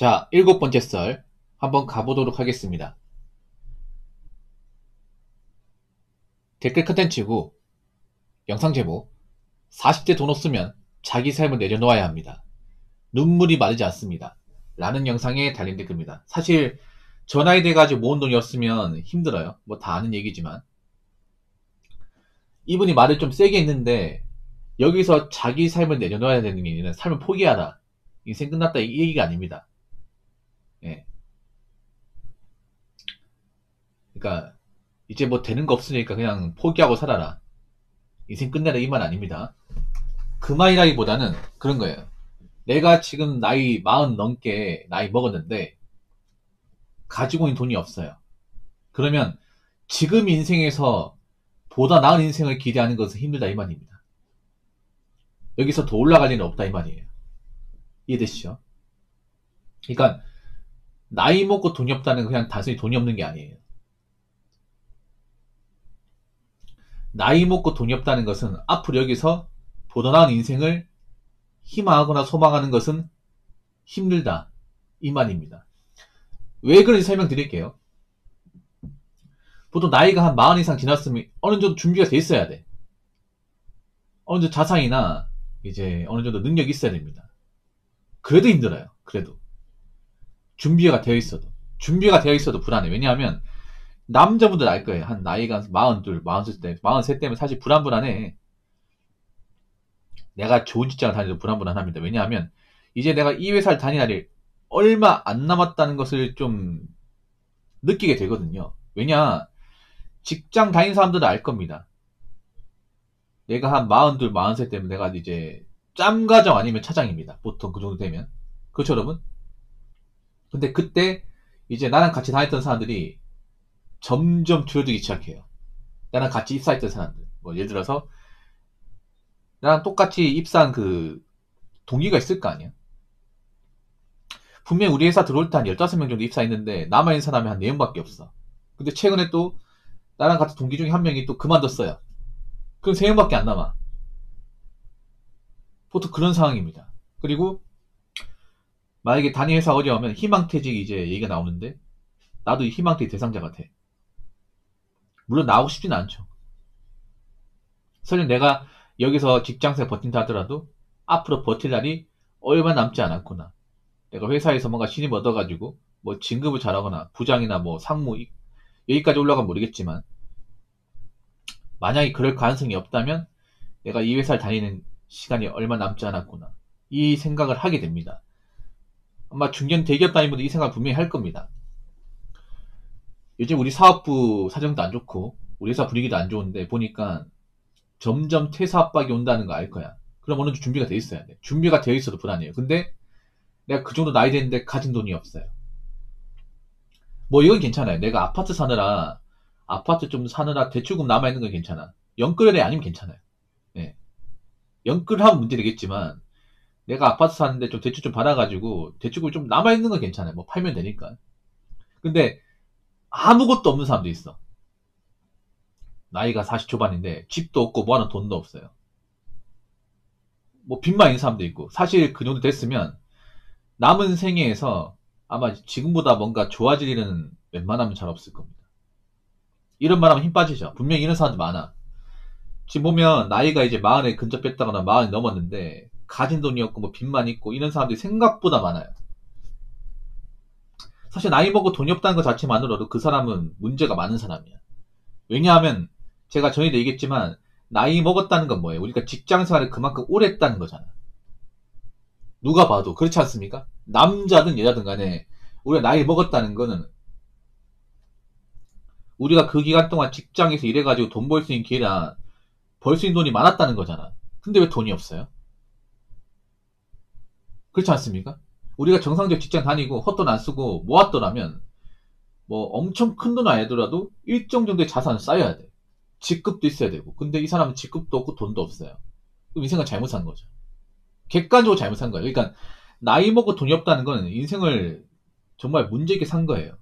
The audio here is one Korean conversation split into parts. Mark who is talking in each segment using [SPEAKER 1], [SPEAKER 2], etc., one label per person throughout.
[SPEAKER 1] 자, 7번째 썰 한번 가보도록 하겠습니다. 댓글 컨텐츠고 영상 제목 40대 돈 없으면 자기 삶을 내려놓아야 합니다. 눈물이 마르지 않습니다. 라는 영상에 달린 댓글입니다. 사실 저 나이 돼가지고 모은 돈이 없으면 힘들어요. 뭐 다 아는 얘기지만 이분이 말을 좀 세게 했는데 여기서 자기 삶을 내려놓아야 되는 게 아니라 삶을 포기하라, 인생 끝났다, 이 얘기가 아닙니다. 예. 그러니까 이제 뭐 되는 거 없으니까 그냥 포기하고 살아라, 인생 끝내라, 이 말 아닙니다. 그 말이라기보다는 그런 거예요. 내가 지금 나이 40 넘게 나이 먹었는데 가지고 있는 돈이 없어요. 그러면 지금 인생에서 보다 나은 인생을 기대하는 것은 힘들다, 이 말입니다. 여기서 더 올라갈 일은 없다, 이 말이에요. 이해되시죠? 그러니까 나이 먹고 돈이 없다는 건 그냥 단순히 돈이 없는 게 아니에요. 나이 먹고 돈이 없다는 것은 앞으로 여기서 보다 나은 인생을 희망하거나 소망하는 것은 힘들다, 이 말입니다. 왜 그런지 설명드릴게요. 보통 나이가 한 40 이상 지났으면 어느 정도 준비가 돼 있어야 돼. 어느 정도 자산이나 이제 어느 정도 능력이 있어야 됩니다. 그래도 힘들어요. 그래도 준비가 되어 있어도 불안해. 왜냐하면 남자분들 알 거예요. 한 나이가 42, 43, 43 때면 사실 불안해. 내가 좋은 직장을 다니도 불안합니다. 왜냐하면 이제 내가 이 회사를 다니다니 얼마 안 남았다는 것을 좀 느끼게 되거든요. 왜냐, 직장 다니는 사람들은 알 겁니다. 내가 한 42, 43 때면 내가 이제 짬가정 아니면 차장입니다. 보통 그 정도 되면. 그렇죠, 여러분? 근데 그때 이제 나랑 같이 다녔던 사람들이 점점 줄어들기 시작해요. 나랑 같이 입사했던 사람들. 뭐 예를 들어서 나랑 똑같이 입사한 그 동기가 있을 거 아니야? 분명히 우리 회사 들어올 때 한 15명 정도 입사했는데 남아있는 사람이 한 4명밖에 없어. 근데 최근에 또 나랑 같은 동기 중에 한 명이 또 그만뒀어요. 그럼 3명밖에 안 남아. 보통 그런 상황입니다. 그리고 만약에 단위 회사 어려우면 희망퇴직 이제 얘기가 나오는데 나도 이 희망퇴직 대상자 같아. 물론 나오고 싶진 않죠. 설령 내가 여기서 직장생활 버틴다 하더라도 앞으로 버틸 날이 얼마 남지 않았구나. 내가 회사에서 뭔가 신입 얻어가지고 뭐 진급을 잘하거나 부장이나 뭐 상무 여기까지 올라가면 모르겠지만 만약에 그럴 가능성이 없다면 내가 이 회사를 다니는 시간이 얼마 남지 않았구나, 이 생각을 하게 됩니다. 아마 중견 대기업 다니면도 이 생각을 분명히 할 겁니다. 요즘 우리 사업부 사정도 안 좋고 우리 회사 분위기도 안 좋은데 보니까 점점 퇴사 압박이 온다는 거 알 거야. 그럼 어느 정도 준비가 돼 있어야 돼. 준비가 되어 있어도 불안해요. 근데 내가 그 정도 나이 됐는데 가진 돈이 없어요. 뭐 이건 괜찮아요. 내가 아파트 좀 사느라 대출금 남아있는 건 괜찮아. 연끌이 아니면 괜찮아요. 예. 연끌하면 문제 되겠지만 내가 아파트 사는데 좀 대출 좀 받아가지고 대출금이 좀 남아있는 건 괜찮아요. 뭐 팔면 되니까. 근데 아무것도 없는 사람도 있어. 나이가 40 초반인데 집도 없고 뭐하는 돈도 없어요. 뭐 빚만 있는 사람도 있고. 사실 그 정도 됐으면 남은 생애에서 아마 지금보다 뭔가 좋아질 일은 웬만하면 잘 없을 겁니다. 이런 말 하면 힘 빠지죠. 분명히 이런 사람들 많아. 지금 보면 나이가 이제 40에 근접했다거나 40이 넘었는데 가진 돈이 없고 뭐 빚만 있고 이런 사람들이 생각보다 많아요. 사실 나이 먹고 돈이 없다는 것 자체만으로도 그 사람은 문제가 많은 사람이야. 왜냐하면 제가 전에도 얘기했지만 나이 먹었다는 건 뭐예요? 우리가 직장 생활을 그만큼 오래 했다는 거잖아. 누가 봐도 그렇지 않습니까? 남자든 여자든 간에 우리가 나이 먹었다는 거는 우리가 그 기간 동안 직장에서 일해가지고 돈 벌 수 있는 기회나 벌 수 있는 돈이 많았다는 거잖아. 근데 왜 돈이 없어요? 그렇지 않습니까? 우리가 정상적 직장 다니고 헛돈 안 쓰고 모았더라면 뭐 엄청 큰 돈 아니더라도 일정 정도의 자산을 쌓여야 돼. 직급도 있어야 되고. 근데 이 사람은 직급도 없고 돈도 없어요. 그럼 인생을 잘못 산 거죠. 객관적으로 잘못 산 거예요. 그러니까 나이 먹고 돈이 없다는 건 인생을 정말 문제 있게 산 거예요.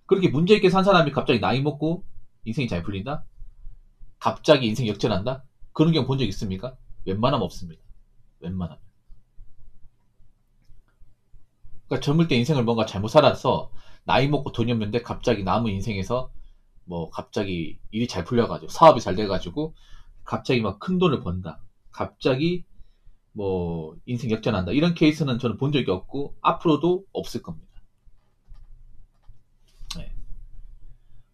[SPEAKER 1] 그렇게 문제 있게 산 사람이 갑자기 나이 먹고 인생이 잘 풀린다? 갑자기 인생 역전한다? 그런 경우 본 적 있습니까? 웬만하면 없습니다. 웬만하면. 그러니까 젊을 때 인생을 뭔가 잘못 살아서 나이 먹고 돈이 없는데 갑자기 남은 인생에서 뭐 갑자기 일이 잘 풀려가지고 사업이 잘 돼가지고 갑자기 막 큰 돈을 번다. 갑자기 뭐 인생 역전한다. 이런 케이스는 저는 본 적이 없고 앞으로도 없을 겁니다. 네.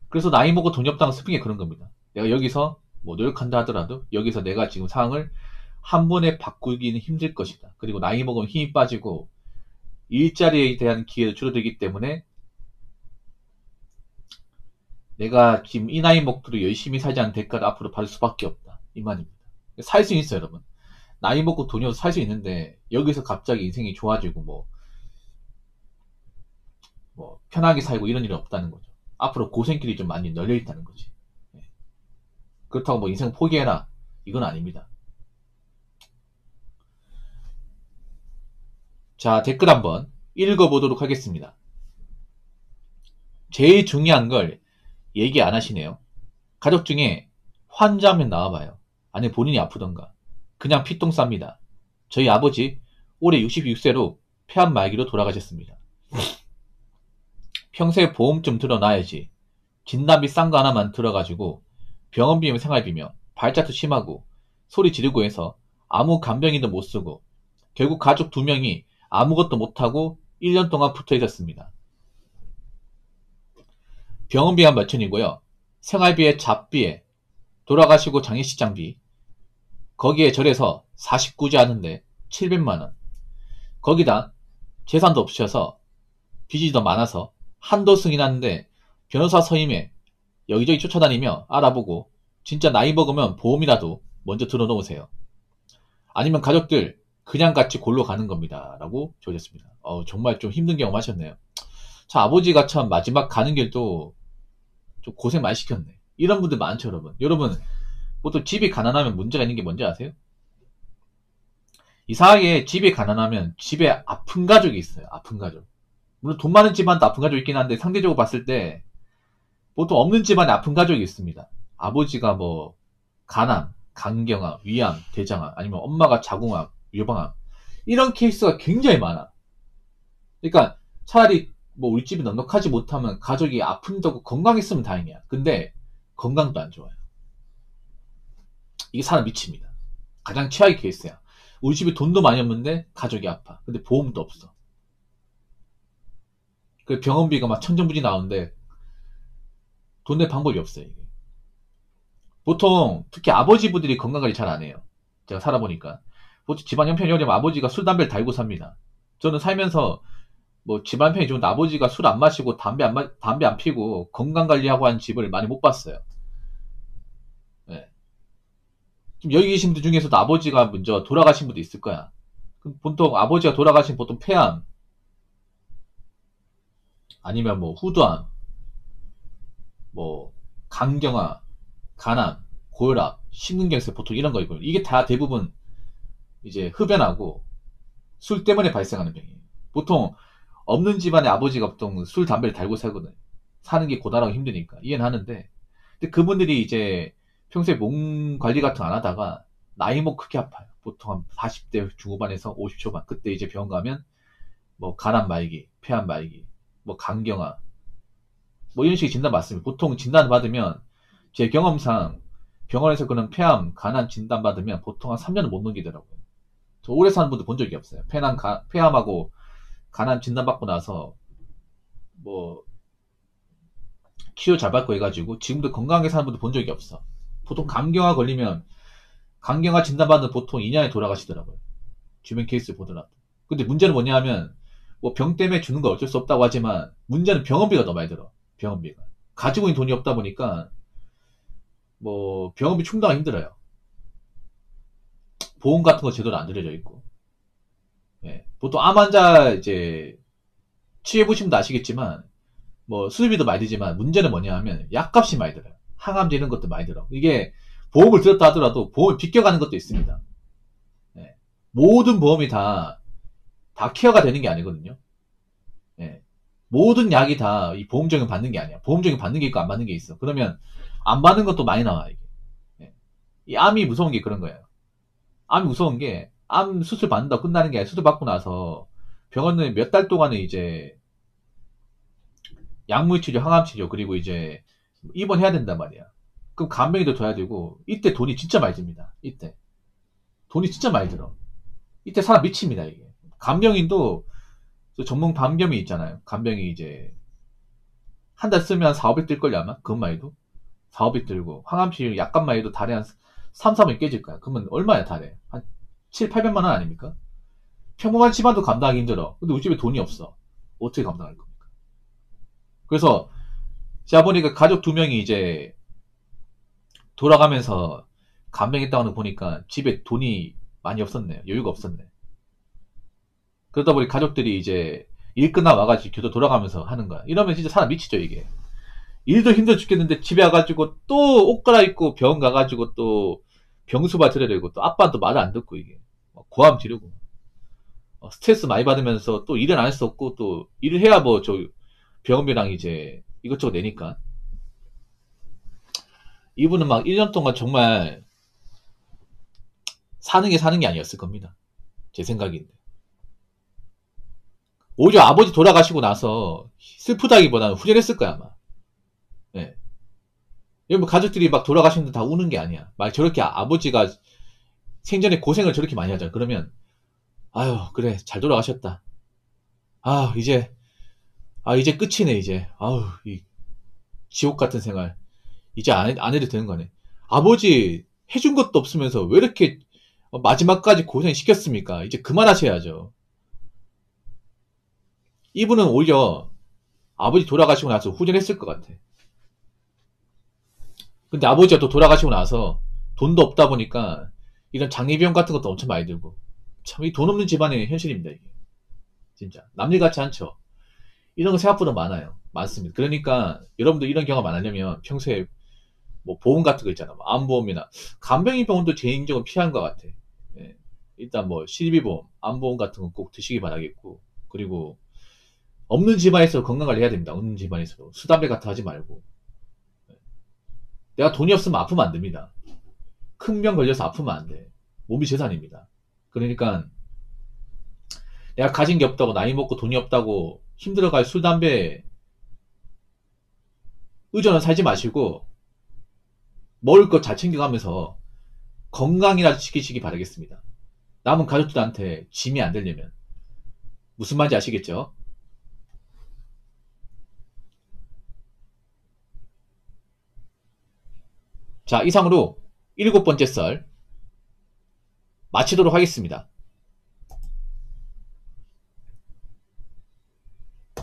[SPEAKER 1] 그래서 나이 먹고 돈이 없다는 슬픈 게 그런 겁니다. 내가 여기서 뭐 노력한다 하더라도 여기서 내가 지금 상황을 한 번에 바꾸기는 힘들 것이다. 그리고 나이 먹으면 힘이 빠지고 일자리에 대한 기회도 줄어들기 때문에 내가 지금 이 나이 먹도록 열심히 살지 않은 대가를 앞으로 받을 수밖에 없다. 이 말입니다. 살 수 있어요, 여러분. 나이 먹고 돈이 없어 살 수 있는데 여기서 갑자기 인생이 좋아지고 뭐 편하게 살고 이런 일은 없다는 거죠. 앞으로 고생길이 좀 많이 널려 있다는 거지. 네. 그렇다고 뭐 인생 포기해라 이건 아닙니다. 자, 댓글 한번 읽어보도록 하겠습니다. 제일 중요한 걸 얘기 안 하시네요. 가족 중에 환자면 나와봐요. 아니 본인이 아프던가. 그냥 피똥 쌉니다. 저희 아버지 올해 66세로 폐암 말기로 돌아가셨습니다. 평소에 보험 좀 들어놔야지. 진단비 싼 거 하나만 들어가지고 병원비면 생활비며 발작도 심하고 소리 지르고 해서 아무 간병인도 못 쓰고 결국 가족 2명이 아무것도 못하고 1년 동안 붙어 있었습니다. 병원비가 몇천이고요. 생활비에 잡비에 돌아가시고 장례식장비 거기에 절에서 49제 하는데 700만원 거기다 재산도 없으셔서 빚이 더 많아서 한도 승인하는데 변호사 서임에 여기저기 쫓아다니며 알아보고 진짜 나이 먹으면 보험이라도 먼저 들어놓으세요. 아니면 가족들 그냥 같이 골로 가는 겁니다. 라고 적으셨습니다. 정말 좀 힘든 경험 하셨네요. 자, 아버지가 참 마지막 가는 길도 좀 고생 많이 시켰네. 이런 분들 많죠, 여러분. 여러분, 보통 집이 가난하면 문제가 있는 게 뭔지 아세요? 이상하게 집이 가난하면 집에 아픈 가족이 있어요. 아픈 가족. 물론 돈 많은 집안도 아픈 가족이 있긴 한데 상대적으로 봤을 때 보통 없는 집안에 아픈 가족이 있습니다. 아버지가 뭐 간암, 간경암, 위암, 대장암 아니면 엄마가 자궁암, 유방암 이런 케이스가 굉장히 많아. 그러니까 차라리 뭐 우리 집이 넉넉하지 못하면 가족이 아픈다고 건강했으면 다행이야. 근데 건강도 안 좋아요. 이게 사람 미칩니다. 가장 최악의 케이스야. 우리 집에 돈도 많이 없는데 가족이 아파. 근데 보험도 없어. 그 병원비가 막 천정부지 나오는데 돈 낼 방법이 없어요. 이게. 보통 특히 아버지분들이 건강관리 잘 안 해요. 제가 살아보니까 보통 집안 형편이 어려면 아버지가 술 담배를 달고 삽니다. 저는 살면서 뭐 집안 형편이 좋은데 아버지가 술 안 마시고 담배 안 피고 건강관리하고 하는 집을 많이 못 봤어요. 네. 지금 여기 계신 분들 중에서도 아버지가 먼저 돌아가신 분도 있을 거야. 그럼 보통 아버지가 돌아가신 보통 폐암 아니면 뭐 후두암 뭐 간경화 간암 고혈압 심근경색 보통 이런 거 있거든요. 이게 다 대부분 이제 흡연하고 술 때문에 발생하는 병이에요. 보통 없는 집안의 아버지가 보통 술 담배를 달고 살거든요. 사는 게 고단하고 힘드니까 이해는 하는데 근데 그분들이 이제 평소에 몸 관리 같은 거 안 하다가 나이 먹고 크게 아파요. 보통 한 40대 중후반에서 50초반 그때 이제 병원 가면 뭐 간암 말기, 폐암 말기, 뭐 간경화 뭐 이런 식의 진단 받습니다. 보통 진단을 받으면 제 경험상 병원에서 그런 폐암, 간암 진단 받으면 보통 한 3년을 못 넘기더라고요. 저 오래 사는 분들 본 적이 없어요. 폐암하고 간암 진단 받고 나서 뭐 치료 잘 받고 해가지고 지금도 건강하게 사는 분들 본 적이 없어. 보통 간경화 걸리면 간경화 진단 받는 보통 2년에 돌아가시더라고요. 주변 케이스 보더라도. 근데 문제는 뭐냐면 뭐 병 때문에 주는 건 어쩔 수 없다고 하지만 문제는 병원비가 더 많이 들어. 병원비가. 가지고 있는 돈이 없다 보니까 뭐 병원비 충당이 힘들어요. 보험 같은 거 제대로 안 들여져 있고. 예. 보통 암 환자 이제 치료해보시면 아시겠지만 뭐 수술비도 많이 들지만 문제는 뭐냐 하면 약값이 많이 들어요. 항암제 이런 것도 많이 들어. 이게 보험을 들었다 하더라도 보험을 비껴가는 것도 있습니다. 예. 모든 보험이 다 케어가 되는 게 아니거든요. 예. 모든 약이 다 이 보험 적용 받는 게 아니야. 보험 적용 받는 게 있고 안 받는 게 있어. 그러면 안 받는 것도 많이 나와 이게. 예. 이 암이 무서운 게 그런 거예요. 암이 무서운 게 암 수술 받는다고 끝나는 게 아니라 수술 받고 나서 병원은 몇 달 동안은 이제 약물 치료, 항암치료, 그리고 이제 입원해야 된단 말이야. 그럼 간병인도 둬야 되고, 이때 돈이 진짜 많이 듭니다. 이때. 돈이 진짜 많이 들어. 이때 사람 미칩니다, 이게. 간병인도 전문 간병이 있잖아요. 간병이 이제 한 달 쓰면 한 4, 500 들걸요, 아마? 그것만 해도. 4, 500 들고. 항암치료 약값만 해도 달에 한 3, 4만 깨질 거야. 그러면 얼마야, 달에? 한 7, 800만 원 아닙니까? 평범한 집안도 감당하기 힘들어. 근데 우리 집에 돈이 없어. 어떻게 감당할 겁니까? 그래서 제가 보니까 가족 두 명이 이제 돌아가면서 간병했다고 보니까 집에 돈이 많이 없었네. 여유가 없었네. 그러다 보니 가족들이 이제 일 끝나 와가지고 교도 돌아가면서 하는 거야. 이러면 진짜 사람 미치죠, 이게. 일도 힘들어 죽겠는데 집에 와가지고 또 옷 갈아입고 병원 가가지고 또 병수바 들여야 되고 또 아빠도 말을 안 듣고 이게. 고함 지르고. 스트레스 많이 받으면서 또 일은 안 할 수 없고 또 일을 해야 뭐 저 병원비랑 이제 이것저것 내니까. 이분은 막 1년 동안 정말 사는 게 아니었을 겁니다. 제 생각인데. 오히려 아버지 돌아가시고 나서 슬프다기보다는 후련했을 거야, 아마. 예. 뭐 가족들이 막 돌아가시는데 다 우는 게 아니야. 막 저렇게 아버지가 생전에 고생을 저렇게 많이 하잖아. 그러면, 아유, 그래, 잘 돌아가셨다. 아, 이제 끝이네, 이제. 아우, 이 지옥 같은 생활. 이제 안 해도 되는 거네. 아버지 해준 것도 없으면서 왜 이렇게 마지막까지 고생시켰습니까? 이제 그만하셔야죠. 이분은 오히려 아버지 돌아가시고 나서 후련했을 것 같아. 근데 아버지가 또 돌아가시고 나서 돈도 없다 보니까 이런 장례비용 같은 것도 엄청 많이 들고. 참, 이 돈 없는 집안의 현실입니다, 이게. 진짜. 남일 같지 않죠? 이런 거 생각보다 많아요. 많습니다. 그러니까 여러분도 이런 경험 안 하려면 평소에 뭐 보험 같은 거 있잖아. 뭐 암보험이나 간병인 병원도 개인적으로 필요한 것 같아. 예. 일단 뭐 실비보험, 암보험 같은 거 꼭 드시기 바라겠고. 그리고 없는 집안에서 건강관리 해야 됩니다. 없는 집안에서도 수담배 같은 거 하지 말고. 내가 돈이 없으면 아프면 안 됩니다. 큰 병 걸려서 아프면 안 돼. 몸이 재산입니다. 그러니까 내가 가진 게 없다고 나이 먹고 돈이 없다고 힘들어갈 술, 담배 의존은 살지 마시고 먹을 것 잘 챙겨가면서 건강이라도 지키시기 바라겠습니다. 남은 가족들한테 짐이 안 되려면. 무슨 말인지 아시겠죠? 자, 이상으로 7번째 썰 마치도록 하겠습니다.